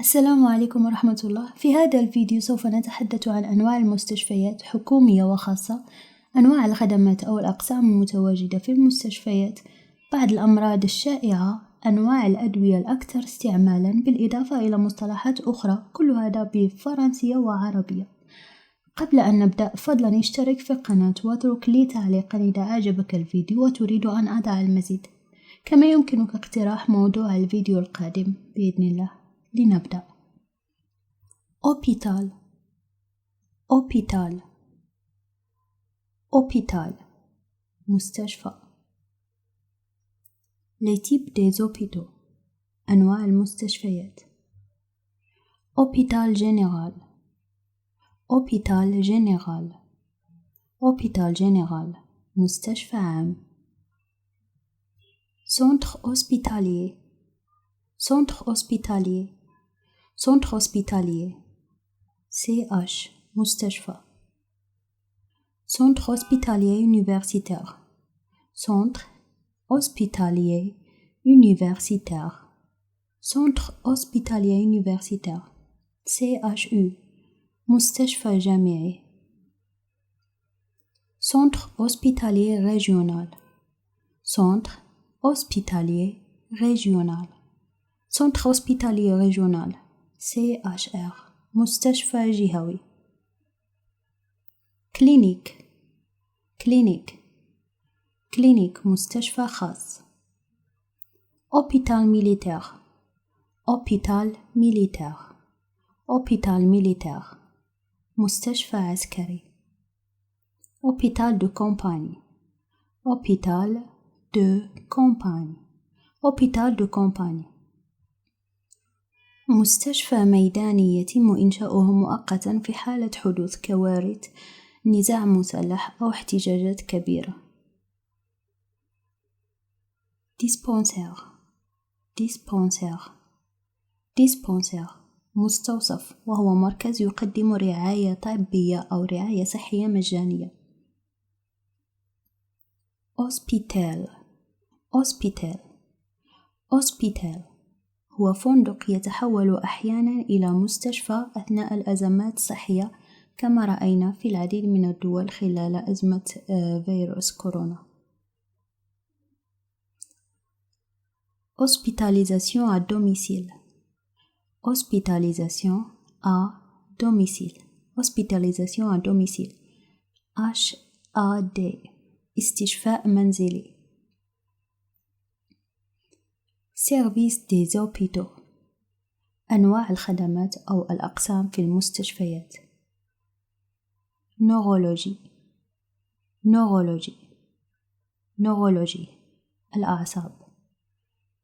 السلام عليكم ورحمة الله. في هذا الفيديو سوف نتحدث عن أنواع المستشفيات حكومية وخاصة، أنواع الخدمات أو الأقسام المتواجدة في المستشفيات، بعض الأمراض الشائعة، أنواع الأدوية الأكثر استعمالاً، بالإضافة إلى مصطلحات أخرى، كل هذا بفرنسية وعربية. قبل أن نبدأ فضلاً اشترك في القناة واترك لي تعليقاً إذا أعجبك الفيديو وتريد أن أضع المزيد، كما يمكنك اقتراح موضوع الفيديو القادم بإذن الله. لنبدأ. hôpital hôpital hôpital مستشفى. les types des hôpitaux أنواع المستشفيات. hôpital général hôpital général hôpital général مستشفى عام. centre hospitalier centre hospitalier centre hospitalier CH مستشفى. centre hospitalier universitaire centre hospitalier universitaire centre hospitalier universitaire CHU مستشفى جامعي. centre hospitalier régional centre hospitalier régional centre hospitalier régional CHR مستشفى جهوي. كلينيك كلينيك كلينيك مستشفى خاص. hôpital militaire hôpital militaire hôpital militaire مستشفى عسكري. hôpital de campagne hôpital de campagne hôpital de campagne مستشفى ميداني يتم إنشاؤه مؤقتاً في حالة حدوث كوارث، نزاع مسلح أو احتجاجات كبيرة. dispensaire dispensaire dispensaire مستوصف، وهو مركز يقدم رعاية طبية أو رعاية صحية مجانية. hospital hospital hospital هو فندق يتحول أحياناً إلى مستشفى أثناء الأزمات الصحية، كما رأينا في العديد من الدول خلال أزمة فيروس كورونا. hospitalisation à domicile hospitalisation à domicile hospitalisation à domicile HAD استشفاء منزلي. service des hôpitaux أنواع الخدمات أو الأقسام في المستشفيات. neurologie neurologie neurologie الأعصاب.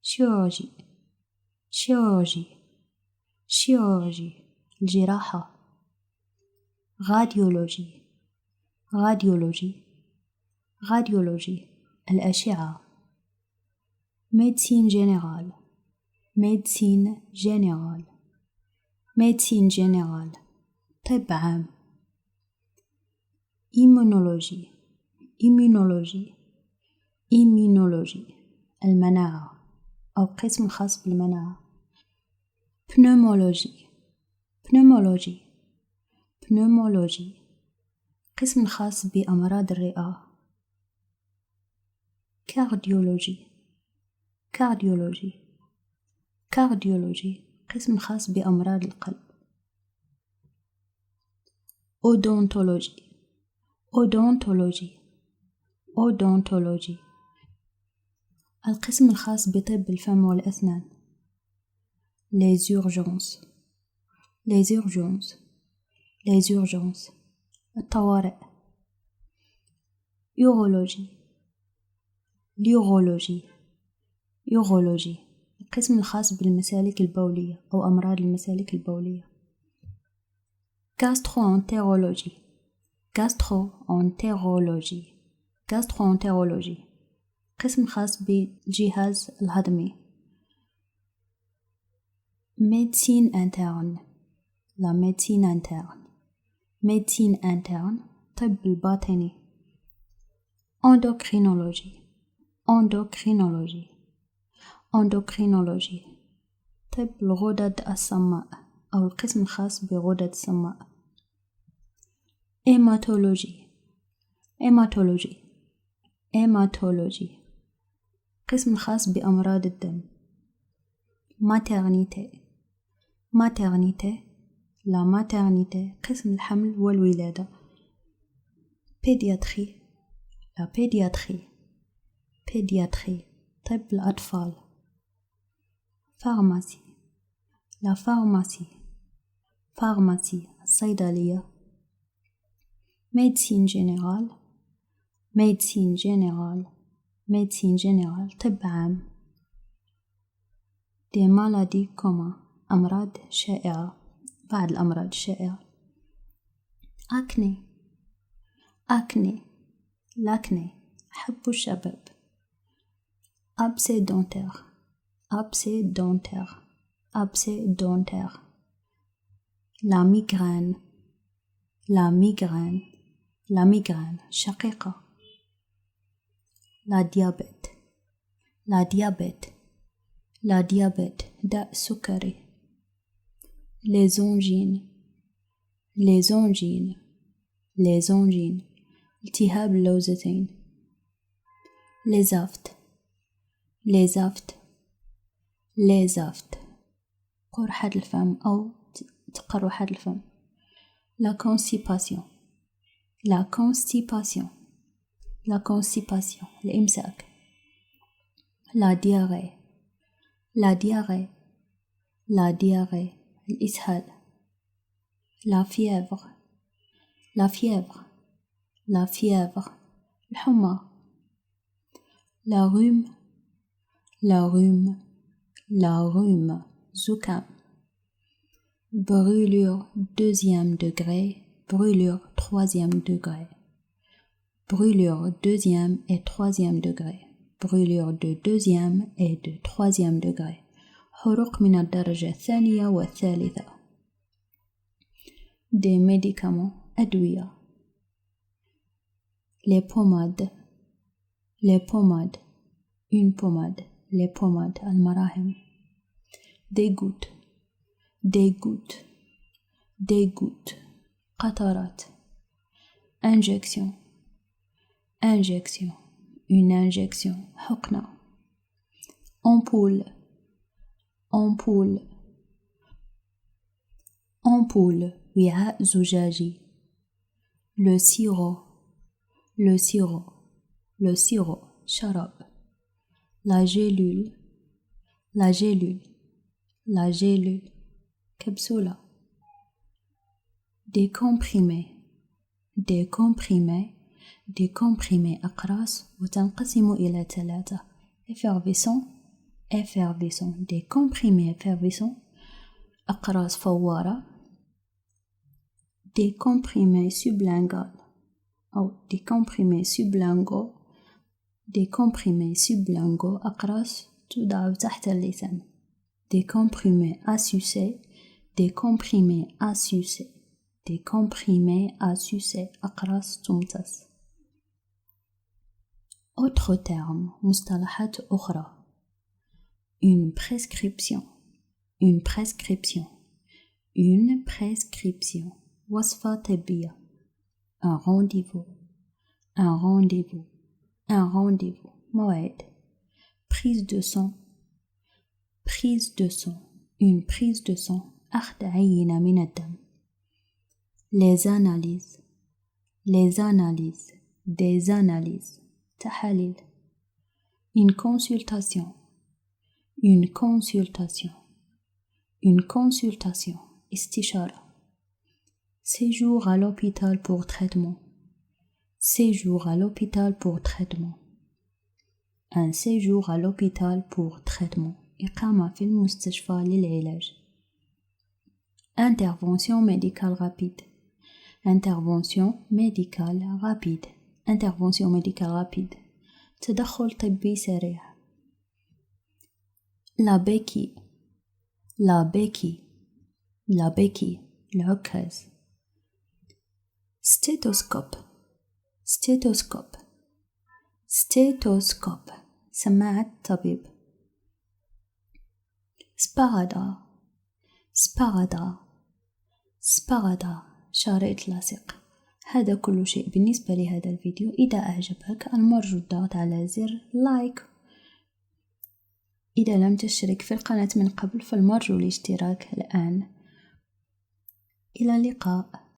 chirurgie chirurgie chirurgie الجراحة. radiologie radiologie radiologie الأشعة. médecine générale médecine générale médecine générale طب عام. immunologie immunologie immunologie المناعة أو قسم خاص بالمناعة. pneumologie pneumologie pneumologie قسم خاص بأمراض الرئة. cardiologie cardiologie cardiologie قسم خاص بأمراض القلب. odontologie odontologie odontologie القسم الخاص بطب الفم والأسنان. les urgences les urgences les urgences الطوارئ. urologie urologie urologie القسم الخاص بالمسالك البولية أو أمراض المسالك البولية. gastroentérologie gastroentérologie gastroentérologie قسم خاص بالجهاز الهضمي. médecine interne la médecine interne médecine interne طب الباطني. endocrinologie endocrinologie endocrinologie طب الغدد الصماء أو القسم الخاص بغدد الصماء. هيماتولوجي هيماتولوجي هيماتولوجي قسم الخاص بأمراض الدم. ماترنيتي ماترنيتي لا ماترنيتي قسم الحمل والولادة. بيدياتري لا بيدياتري بيدياتري طب الأطفال. فارماسي لا فارماسي فارماسي الصيدلية. ميدسين جينيرال ميدسين جينيرال ميدسين جينيرال طب عام. دي مالادي كوما أمراض شائعة، بعض الأمراض الشائعة. أكني أكني لاكني حب الشباب. أبسي دونتير أبسي دونتير أبسي دونتير. لا ميغرين لا ميغرين لا ميغرين شقيقة. لا ديابيت لا ديابيت لا ديابيت داء سكري. ليزونجين ليزونجين ليزونجين التهاب اللوزتين. ليزافت ليزافت ليزافت قرحة الفم أو تقرحة الفم. لا كونستيباسيون لا كونستيباسيون لا كونستيباسيون الإمساك. لا دياري لا دياري لا دياري الإسهال. لا فيèvre لا فيèvre لا فيèvre الحمى. لا روم لا روم لا روم زكام. Brûlure deuxième degré, brûlure troisième degré. Brûlure deuxième et troisième degré. Brûlure de deuxième et de troisième degré. حروق من الدرجة الثانية والثالثة. Des médicaments أدوية. Les pommades les pommades une pommade les pommades المراهم. Des gouttes des gouttes des gouttes قطرات. Injection injection une injection حقنة. Ampoule ampoule ampoule وعاء زجاجي. Le sirop le sirop le sirop شراب. La gélule la gélule la gélule كبسولة. Des comprimés des comprimés des comprimés أقراص وتنقسم إلى 3. effervescent effervescent des comprimés effervescents أقراص فوارة. des comprimés sublinguaux أو des comprimés sublinguaux des comprimés sublinguaux أقراص توضع تحت اللسان. des comprimés à sucer des comprimés à sucer des comprimés à sucer أقراص تمتص. autre terme مصطلحات أخرى. une prescription une prescription une prescription وصفة طبية. un rendez-vous un rendez-vous un rendez-vous موعد. prise de sang prise de sang une prise de sang أخذ عينة من الدم. les analyses les analyses des analyses تحاليل. une consultation une consultation une consultation استشارة. séjour à l'hôpital pour traitement séjour à l'hôpital pour traitement un séjour à l'hôpital pour traitement إقامة في المستشفى للعلاج. intervention médicale rapide intervention médicale rapide intervention médicale rapide تدخل طبي سريع. la béquille la béquille la béquille العكاز. stéthoscope stéthoscope stéthoscope سماعة طبيب. سباغدا سباغدا سباغدا شريط لاصق. هذا كل شيء بالنسبة لهذا الفيديو. إذا أعجبك المرجو الضغط على زر لايك. إذا لم تشترك في القناة من قبل فالمرجو الاشتراك الآن. إلى اللقاء.